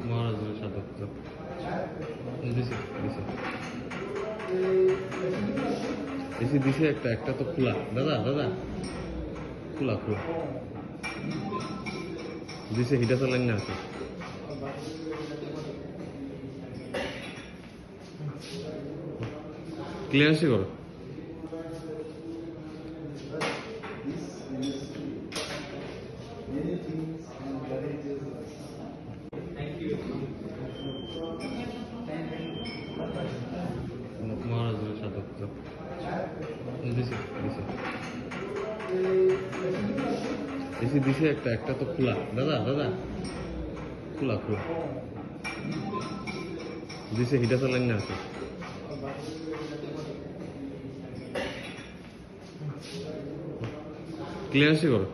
মহারাজের সাথে দিছে দিছে এসি দিছে একটা একটা তো খোলা দাদা দাদা খোলা খোলা দিছে হিটা চালান না আছে ক্লিয়ারেন্সই করো মহারাজের সাথে দিছে দিছে এসি দিছে একটা একটা তো খোলা দাদা দাদা খোলা খোলা দিছে হিটা চালান না আছে ক্লিয়ারেন্সই করো